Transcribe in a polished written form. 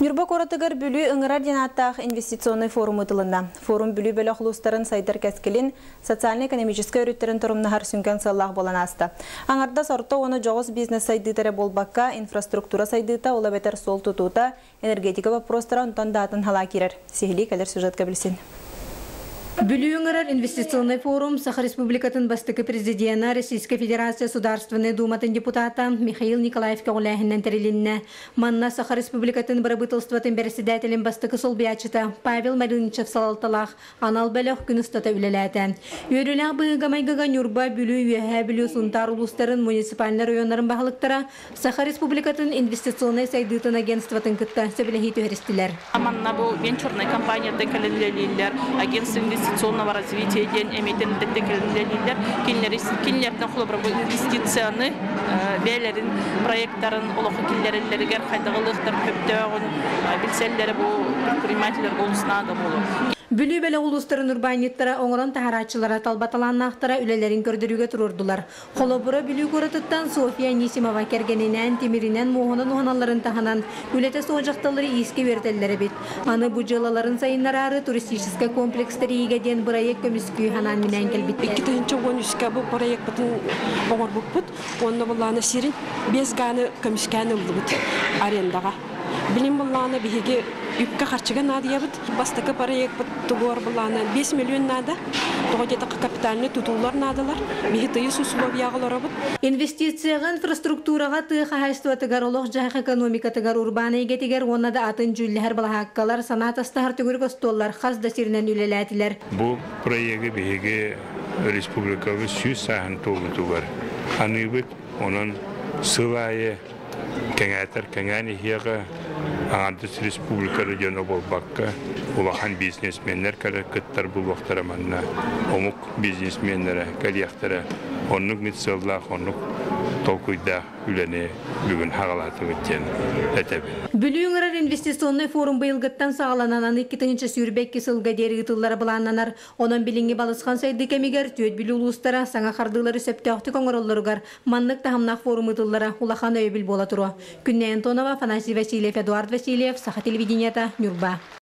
Нюрба коратыгар бүлі ыңырар денаттақ инвестиционный форум ұтылында. Форум бүлі бөлі құлыстарын сайдар кәскелін социально-экономический өріттерін тұрымнағар сүнкен саллақ болан асты. Аңарда сорта оны жоғыз бизнес сайдытары болбаққа, инфраструктура сайдыта, ола бетер сол тұтута, энергетика вопростара ұнтан датын хала керер. Сехили кәлер сюжетка білсін. Бүлүңірар инвестиционный форум Саха Республикатын бастықы президиена Российской Федерация Сударственной Думатын депутата Михаил Николаевка Оляхиннен терилинне. Манна Саха Республикатын барабытылстватын председателен бастықы солбиячыта Павел Мариничев салалталах анал бәліқ күністата үлеләтен. Өріләқ бұғамайғыға Нюрба бүлі үйәхә бүлі сунтар улустарын муниципальный районларын бағылықтара Саха Республикатын инвестиционный сайдытын агентстватын кытта сөбіліхи төхерістілер. Манна бұл венчурный компанияда кәлелелілер, агентство инвестиционного развития ден эмитенде текелелилер кинлерден холобра инвестицияны бәләрен проекттарын олоқы киллерелләргә хайдагылыктар көптөгөн билселләре бу предпринимательләр болусына да болу. Бүлі бәлі улустарын урбаниттара оңыран тахарачылара талбаталаннақтара үлелерін көрдіріге тұрурдулар. Холобура бүлі көрітіттен София Нисимова кергенінен, темирінен моғынан уғаналарын таханан үлеті соғжақталары еске верделері бет. Аны бұ жылаларын сайынлары туристический комплекстері егеден проект көміскүй ханан менен келбетті. 2013 бұл проект бұтын оңыр бұппыт, онны бұлланы сирин 5 ғаны көміскәні ұлды бұт арендаға. Білім бұлланы бігеге үпке қарчыға нады ебіт. Бастықы проект бұт тұғыр бұлланы 5 миллион нады. Тоғытетіқі капиталны тұтулар надылар. Бігі тыйы сұсылып яғылар бұт. Инвестицияға инфраструктураға тыға хайстуатыгар олық жақ экономикатыгар урбаны егетігер онады атын жүлләр балахаққалар санат астағар түгір көстоллар қаз дасирінен үлеләтілер. Бұл проекті бігі республикаға сүйіз сағын тоғыту бар. Қаны бұт, оның сылайы кәңәтір кәңәні хеға аңадыс республика регионы болбаққа улахан бизнесменлер кәрі күттар бұл вақтары манна омық бизнесменлері кәлияқтары онық митсыллақ, онық толкуйда үлене бүгін хағалаты өттен әтәбі. Бүлүңірар инвестиционный форум бұйылғыттан сағалананан 2-ші сүйірбекке сылға дері ғытылары бұлананар. Онын біліңі балысқан сайды кәмегер түйет білі ұлыстара саңа қардылары сөпті коңыролларығар маннық тахымнақ форум ұтылары улахан өйбіл бола тұру. Күнне Антонова, Фанасий Васильев, Эдуард Васильев, Саха телевиденията, Нюрба.